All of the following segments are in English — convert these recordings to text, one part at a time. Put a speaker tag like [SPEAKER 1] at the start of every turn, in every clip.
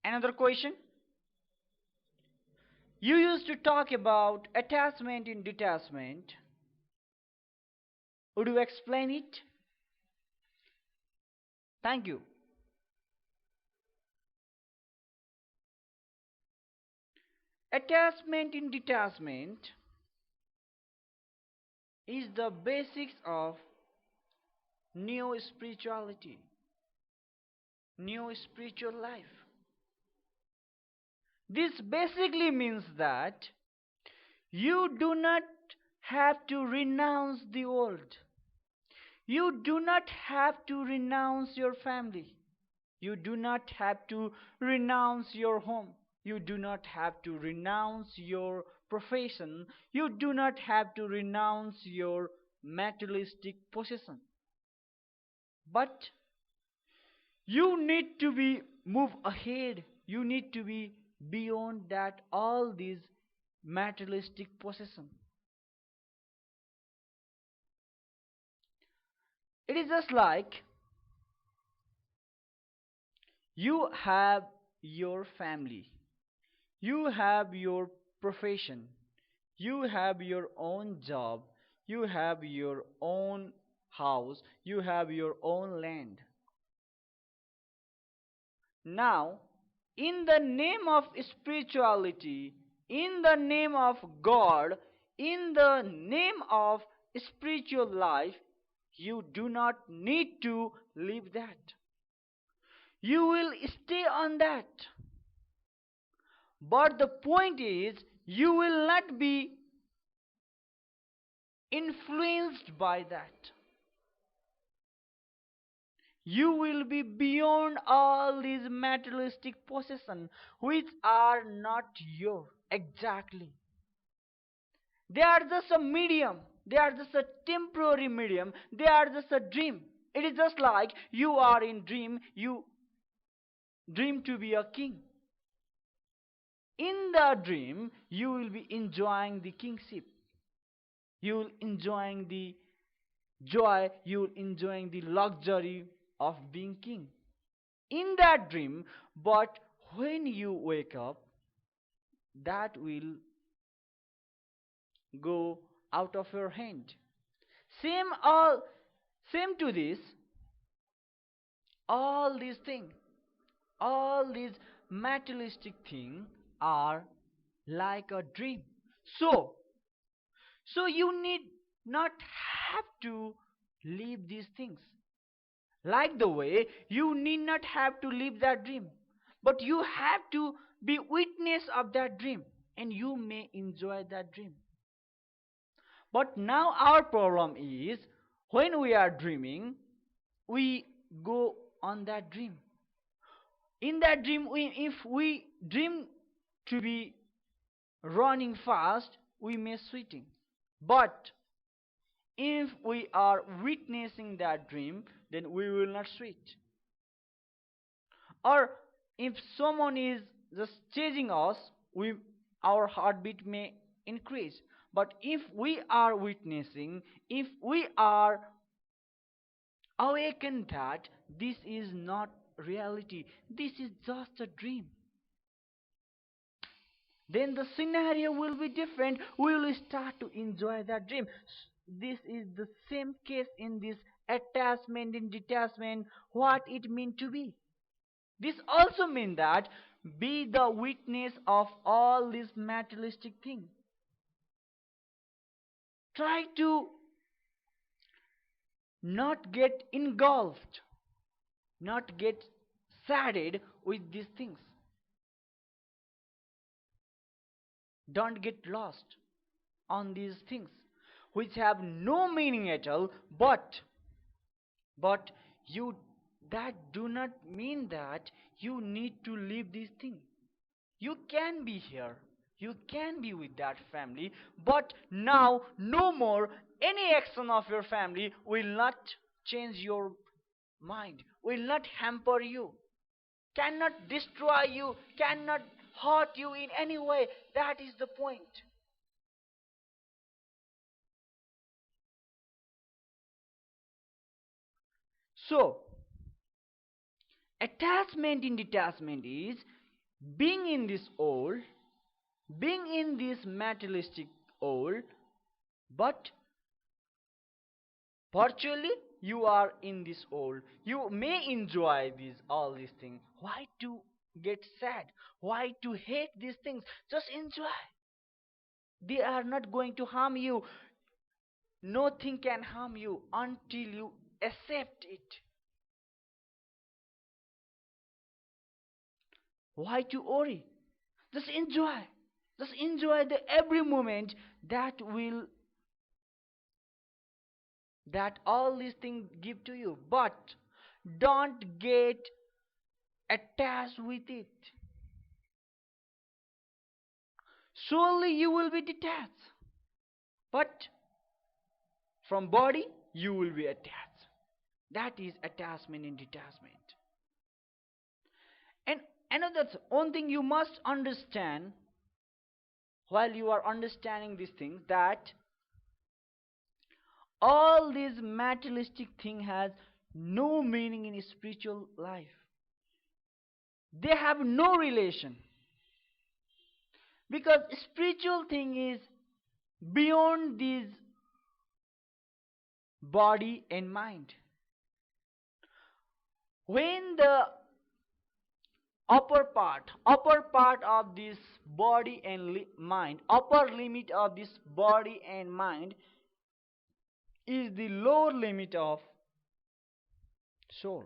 [SPEAKER 1] Another question. You used to talk about attachment in detachment. Would you explain it? Thank you. Attachment in detachment is the basics of neo spirituality, neo spiritual life. This basically means that you do not have to renounce the old. You do not have to renounce your family. You do not have to renounce your home. You do not have to renounce your profession. You do not have to renounce your materialistic possession. But you need to be move ahead. You need to be beyond that all these materialistic possession. It is just like you have your family, you have your profession, you have your own job, you have your own house, you have your own land. Now, in the name of spirituality, in the name of God, in the name of spiritual life, you do not need to leave that. You will stay on that. But the point is, you will not be influenced by that. You will be beyond all these materialistic possessions which are not your exactly. They are just a medium. They are just a temporary medium. They are just a dream. It is just like you are in dream. You dream to be a king. In the dream, you will be enjoying the kingship. You will enjoying the joy. You will enjoying the luxury of being king. In that dream, but when you wake up, that will go out of your hand. Same all same to this, all these things, all these materialistic things are like a dream. So so you need not have to leave these things. Like the way you need not have to live that dream, but you have to be witness of that dream and you may enjoy that dream. But now our problem is when we are dreaming, we go on that dream. In that dream, if we dream to be running fast, we may sweating. But if we are witnessing that dream, then we will not sweat. Or if someone is just chasing us, we our heartbeat may increase. But if we are witnessing, if we are awakened that this is not reality, this is just a dream, then the scenario will be different. We will start to enjoy that dream. This is the same case in this attachment and detachment, what it means to be. This also means that be the witness of all these materialistic things. Try to not get engulfed, not get saddened with these things. Don't get lost on these things which have no meaning at all, but you that do not mean that you need to leave these things. You can be here, you can be with that family, but now no more any action of your family will not change your mind, will not hamper you, cannot destroy you, cannot hurt you in any way. That is the point. So attachment in detachment is being in this world, being in this materialistic world, but virtually you are in this world. You may enjoy these all these things. Why to get sad? Why to hate these things? Just enjoy. They are not going to harm you. Nothing can harm you until you accept it. Why to worry? Just enjoy. Just enjoy the every moment that all these things give to you. But don't get attached with it. Surely you will be detached. But from body you will be attached. That is attachment and detachment. And another one thing you must understand while you are understanding these things, that all these materialistic thing has no meaning in spiritual life. They have no relation, because spiritual thing is beyond this body and mind. When the upper part of this body and mind, upper limit of this body and mind is the lower limit of soul.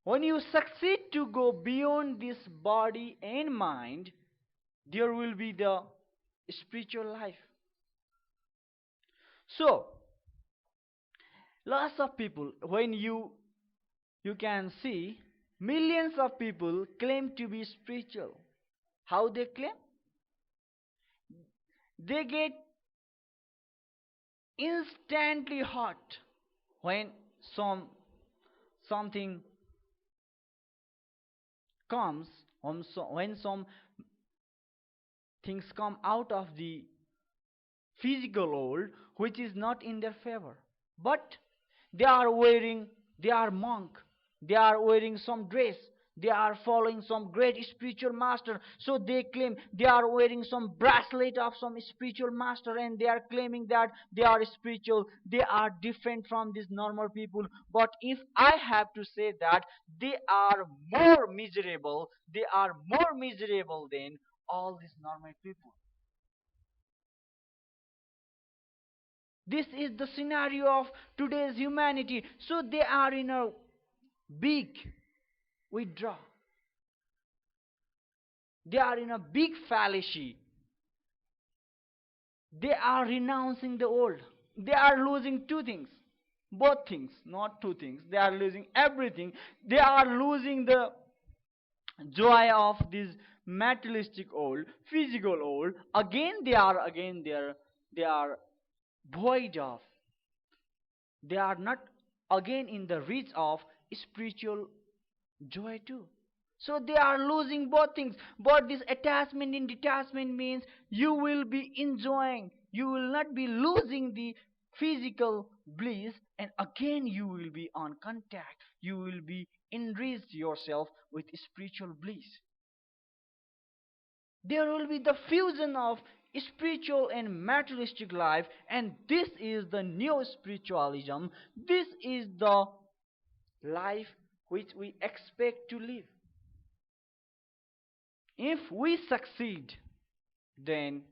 [SPEAKER 1] When you succeed to go beyond this body and mind, there will be the spiritual life. So lots of people, when you can see millions of people claim to be spiritual. How they claim? They get instantly hot when something comes, when some things come out of the physical world which is not in their favor. But they are wearing, they are monk, they are wearing some dress, they are following some great spiritual master, so they claim they are wearing some bracelet of some spiritual master, and they are claiming that they are spiritual. They are different from these normal people. But if I have to say that, they are more miserable, they are more miserable than all these normal people. This is the scenario of today's humanity. So they are in a big withdrawal. They are in a big fallacy. They are renouncing the old. They are losing two things. Both things, not two things. They are losing everything. They are losing the joy of this materialistic old, physical old. Again they are void of. They are not again in the reach of spiritual joy too. So they are losing both things. But this attachment and detachment means you will be enjoying, you will not be losing the physical bliss, and again you will be on contact, you will be enriched yourself with spiritual bliss. There will be the fusion of spiritual and materialistic life, and this is the new spiritualism. This is the life which we expect to live. If we succeed, then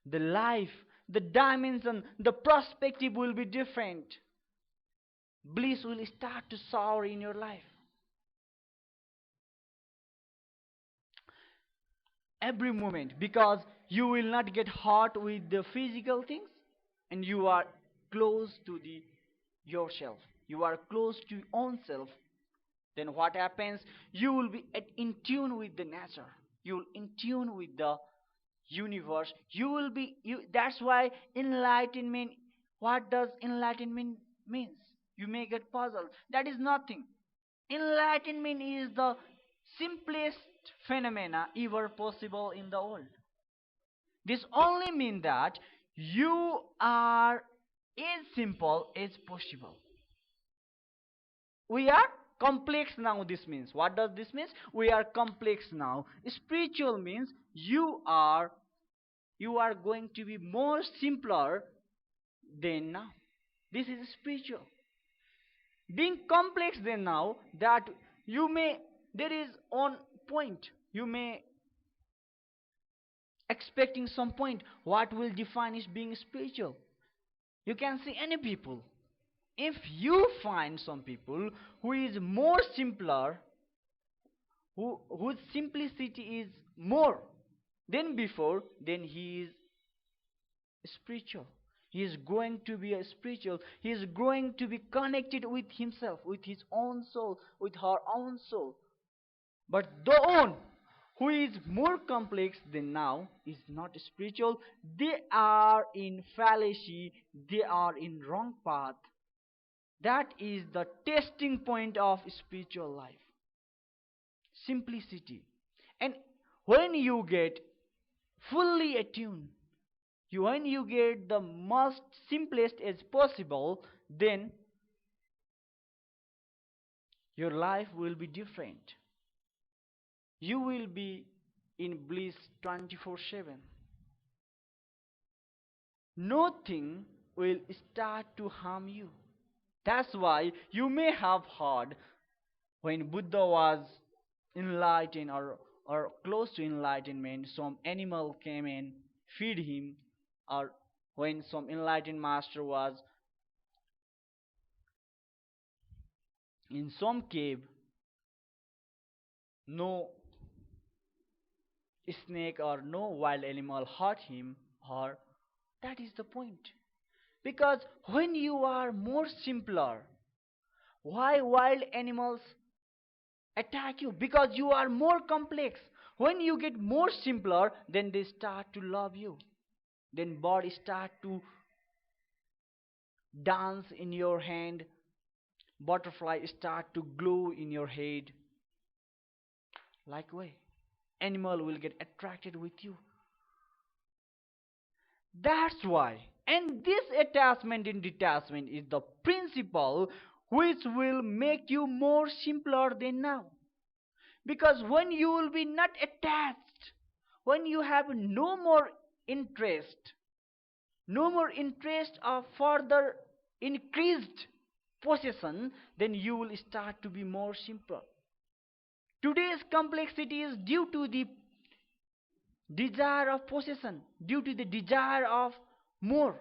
[SPEAKER 1] the life, the dimension, the perspective will be different. Bliss will start to soar in your life. Every moment, because you will not get hurt with the physical things, and you are close to the yourself, you are close to your own self. Then what happens? You will be in tune with the nature, you will in tune with the universe. You will be you That's why enlightenment, what does enlightenment means? You may get puzzled. That is nothing. Enlightenment is the simplest phenomena ever possible in the world. This only means that you are as simple as possible. We are complex now. This means, what does this mean? We are complex now. Spiritual means you are going to be more simpler than now. This is spiritual. Being complex than now, that you may, there is on point, you may expecting some point what will define is being spiritual. You can see any people. If you find some people who is more simpler, whose simplicity is more than before, then he is spiritual. He is going to be a spiritual. He is going to be connected with himself, with his own soul, with her own soul. But the one who is more complex than now is not spiritual. They are in fallacy. They are in wrong path. That is the testing point of spiritual life. Simplicity. And when you get fully attuned, when you get the most simplest as possible, then your life will be different. You will be in bliss 24/7. Nothing will start to harm you. That's why you may have heard when Buddha was enlightened, or close to enlightenment, some animal came and feed him, or when some enlightened master was in some cave, no snake or no wild animal hurt him, or that is the point. Because when you are more simpler, why wild animals attack you? Because you are more complex. When you get more simpler, then they start to love you. Then body start to dance in your hand. Butterfly start to glow in your head. Like way, animal will get attracted with you. That's why. And this attachment in detachment is the principle which will make you more simpler than now. Because when you will be not attached, when you have no more interest of further increased possession, then you will start to be more simple. Today's complexity is due to the desire of possession, due to the desire of more.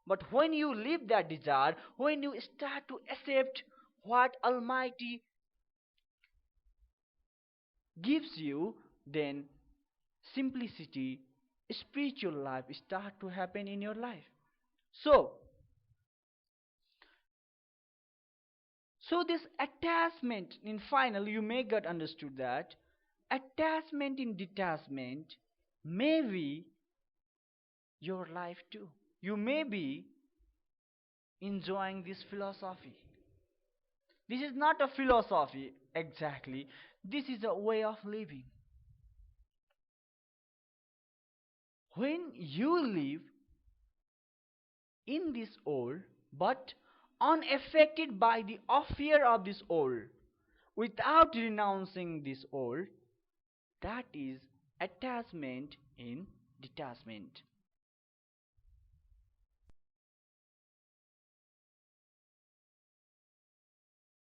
[SPEAKER 1] But when you leave that desire, when you start to accept what Almighty gives you, then simplicity, spiritual life start to happen in your life. So, this attachment, in final, you may get understood that attachment in detachment may be your life too. You may be enjoying this philosophy. This is not a philosophy exactly. This is a way of living. When you live in this world, but unaffected by the affair of this world, without renouncing this world, that is attachment in detachment.